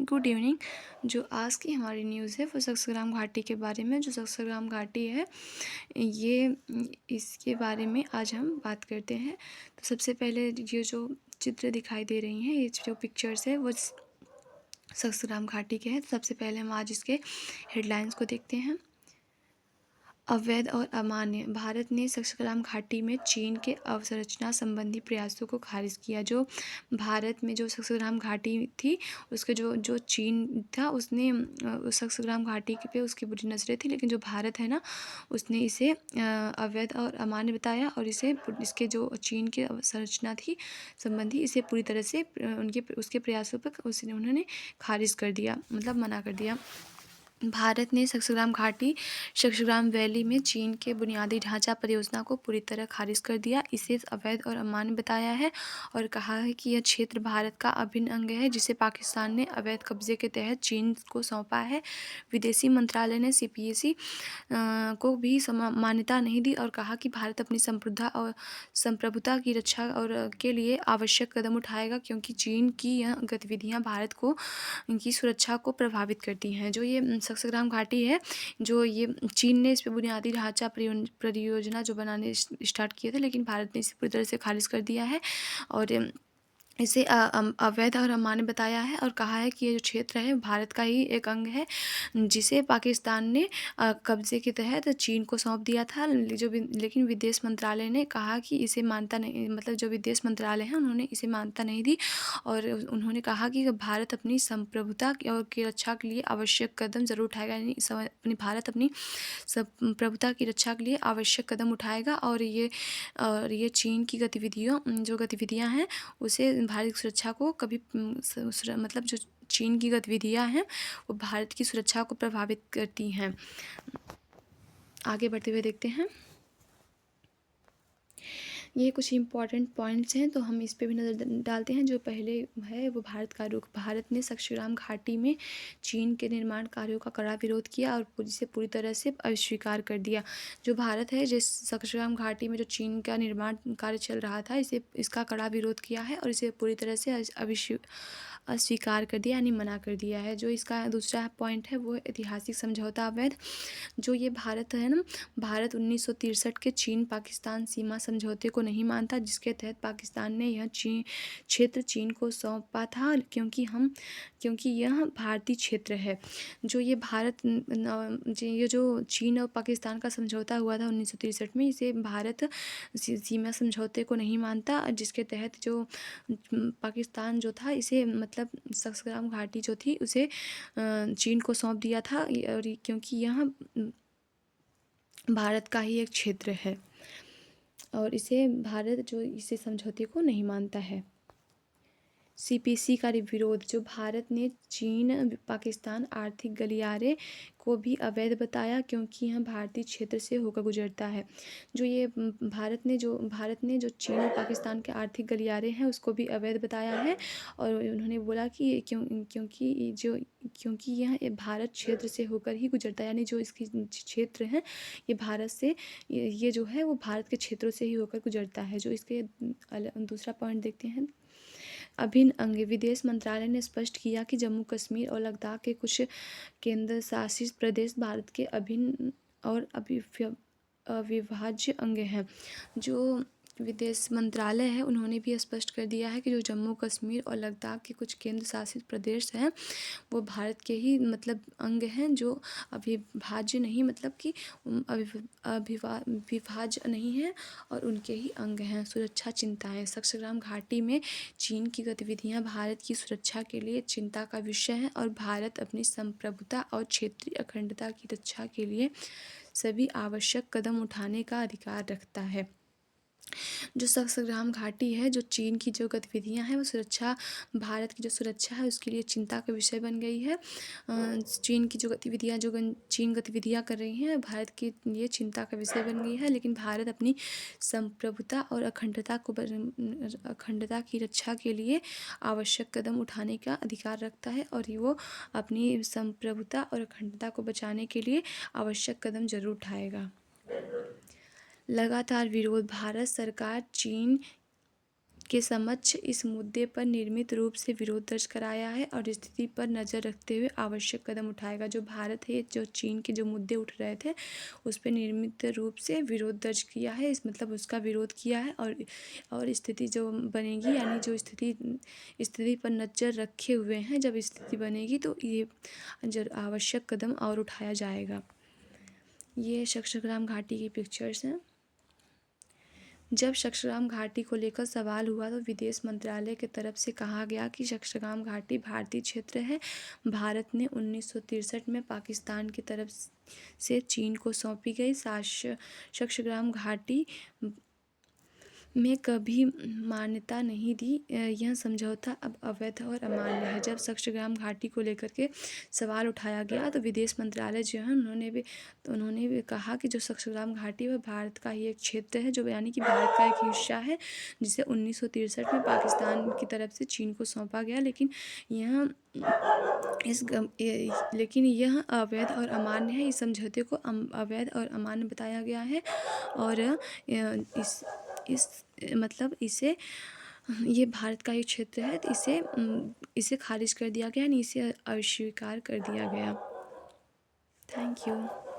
Good evening. जो आज की हमारी न्यूज़ है वो सक्सेग्राम घाटी के बारे में। जो सक्सेग्राम घाटी है ये इसके बारे में आज हम बात करते हैं। तो सबसे पहले ये जो चित्र दिखाई दे रही हैं, ये जो पिक्चर्स है वो सक्सेग्राम घाटी के हैं। सबसे पहले हम आज इसके हेडलाइंस को देखते हैं। अवैध और अमान्य, भारत ने सक्सेग्राम घाटी में चीन के अवसंरचना संबंधी प्रयासों को खारिज किया। जो भारत में जो सक्सेग्राम घाटी थी, उसके जो चीन था उसने उस सक्सेग्राम घाटी पे उसकी बुरी नज़रें थी, लेकिन जो भारत है ना, उसने इसे अवैध और अमान्य बताया और इसके जो चीन की अवसंरचना थी संबंधी, इसे पूरी तरह से उसके प्रयासों पर उन्होंने खारिज कर दिया, मतलब मना कर दिया। भारत ने सक्सेग्राम वैली में चीन के बुनियादी ढांचा परियोजना को पूरी तरह खारिज कर दिया। इसे अवैध और अमान्य बताया है और कहा है कि यह क्षेत्र भारत का अभिन्न अंग है, जिसे पाकिस्तान ने अवैध कब्जे के तहत चीन को सौंपा है। विदेशी मंत्रालय ने CPAC को भी मान्यता नहीं दी और कहा कि भारत अपनी संप्रभुता की रक्षा के लिए आवश्यक कदम उठाएगा, क्योंकि चीन की यह गतिविधियां भारत की सुरक्षा को प्रभावित करती हैं। जो ये सक्सेग्राम घाटी है, जो ये चीन ने इस पे बुनियादी ढांचा परियोजना जो बनाने स्टार्ट किए थे, लेकिन भारत ने इसे पूरी तरह से खारिज कर दिया है और इसे अवैध और अमान्य बताया है और कहा है कि ये जो क्षेत्र है भारत का ही एक अंग है, जिसे पाकिस्तान ने कब्जे के तहत चीन को सौंप दिया था। लेकिन विदेश मंत्रालय ने कहा कि इसे मान्यता नहीं, मतलब जो विदेश मंत्रालय है उन्होंने इसे मान्यता नहीं दी और उन्होंने कहा कि भारत अपनी संप्रभुता की रक्षा के लिए आवश्यक कदम ज़रूर उठाएगा, यानी भारत अपनी संप्रभुता की रक्षा के लिए आवश्यक कदम उठाएगा और ये चीन की गतिविधियाँ हैं उसे भारत की सुरक्षा को कभी मतलब जो चीन की गतिविधियाँ हैं वो भारत की सुरक्षा को प्रभावित करती हैं। आगे बढ़ते हुए देखते हैं, ये कुछ इम्पॉर्टेंट पॉइंट्स हैं, तो हम इस पे भी नज़र डालते हैं। जो पहले है वो भारत का रुख। भारत ने सक्सेग्राम घाटी में चीन के निर्माण कार्यों का कड़ा विरोध किया और इसे पूरी तरह से अस्वीकार कर दिया। जो भारत है, जिस सक्सेग्राम घाटी में जो चीन का निर्माण कार्य चल रहा था, इसका कड़ा विरोध किया है और इसे पूरी तरह से अस्वीकार कर दिया, यानी मना कर दिया है। जो इसका दूसरा पॉइंट है वो ऐतिहासिक समझौता अवैध। जो ये भारत है ना, भारत 1963 के चीन पाकिस्तान सीमा समझौते को नहीं मानता, जिसके तहत पाकिस्तान ने यह क्षेत्र चीन को सौंपा था, क्योंकि यह भारतीय क्षेत्र है। जो ये ये जो चीन और पाकिस्तान का समझौता हुआ था 1963 में, इसे भारत सीमा समझौते को नहीं मानता, जिसके तहत जो पाकिस्तान जो था, इसे मतलब सक्सेग्राम घाटी जो थी उसे चीन को सौंप दिया था, और क्योंकि यह भारत का ही एक क्षेत्र है और भारत जो इसे समझौते को नहीं मानता है। CPC का विरोध। जो भारत ने चीन पाकिस्तान आर्थिक गलियारे को भी अवैध बताया, क्योंकि यह भारतीय क्षेत्र से होकर गुजरता है। जो ये भारत ने जो चीन और पाकिस्तान के आर्थिक गलियारे हैं उसको भी अवैध बताया है और उन्होंने बोला कि क्योंकि यह भारत क्षेत्र से होकर ही गुजरता है, यानी जो इसकी क्षेत्र हैं ये भारत से, ये जो है वो भारत के क्षेत्रों से ही होकर गुजरता है। जो इसके दूसरा पॉइंट देखते हैं, अभिन्न अंग। विदेश मंत्रालय ने स्पष्ट किया कि जम्मू कश्मीर और लद्दाख के कुछ केंद्र शासित प्रदेश भारत के अभिन्न और अविभाज्य अंग हैं। जो विदेश मंत्रालय है उन्होंने भी स्पष्ट कर दिया है कि जो जम्मू कश्मीर और लद्दाख के कुछ केंद्र शासित प्रदेश हैं वो भारत के ही मतलब अंग हैं, जो अविभाज्य नहीं, मतलब कि विभाज्य नहीं है और उनके ही अंग हैं। सुरक्षा चिंताएं। सक्सेग्राम घाटी में चीन की गतिविधियां भारत की सुरक्षा के लिए चिंता का विषय हैं और भारत अपनी संप्रभुता और क्षेत्रीय अखंडता की रक्षा के लिए सभी आवश्यक कदम उठाने का अधिकार रखता है। जो सक्सेग्राम घाटी है, जो चीन की जो गतिविधियां हैं वो भारत की जो सुरक्षा है उसके लिए चिंता का विषय बन गई है। चीन की जो चीन गतिविधियां कर रही हैं भारत की ये चिंता का विषय बन गई है, लेकिन भारत अपनी संप्रभुता और अखंडता की रक्षा के लिए आवश्यक कदम उठाने का अधिकार रखता है और वो अपनी संप्रभुता और अखंडता को बचाने के लिए आवश्यक कदम जरूर उठाएगा। लगातार विरोध। भारत सरकार चीन के समक्ष इस मुद्दे पर नियमित रूप से विरोध दर्ज कराया है और स्थिति पर नज़र रखते हुए आवश्यक कदम उठाएगा। जो भारत है, जो चीन के जो मुद्दे उठ रहे थे उस पर नियमित रूप से विरोध दर्ज किया है, इस मतलब उसका विरोध किया है। और स्थिति जो बनेगी, यानी जो स्थिति पर नज़र रखे हुए हैं, जब स्थिति बनेगी तो ये आवश्यक कदम और उठाया जाएगा। ये सक्सग्राम घाटी की पिक्चर्स हैं। जब सक्सग्राम घाटी को लेकर सवाल हुआ तो विदेश मंत्रालय की तरफ से कहा गया कि सक्सग्राम घाटी भारतीय क्षेत्र है। भारत ने 1963 में पाकिस्तान की तरफ से चीन को सौंपी गई सक्सग्राम घाटी में कभी मान्यता नहीं दी। यह समझौता अब अवैध और अमान्य है। जब सक्सग्राम घाटी को लेकर के सवाल उठाया गया तो विदेश मंत्रालय जो है उन्होंने भी कहा कि जो सक्सग्राम घाटी वह भारत का ही एक क्षेत्र है, जो यानी कि भारत का एक हिस्सा है, जिसे 1963 में पाकिस्तान की तरफ से चीन को सौंपा गया। लेकिन यह अवैध और अमान्य है। इस समझौते को अवैध और अमान्य बताया गया है और इसे ये भारत का एक क्षेत्र है, तो इसे खारिज कर दिया गया, नहीं इसे अस्वीकार कर दिया गया। Thank you.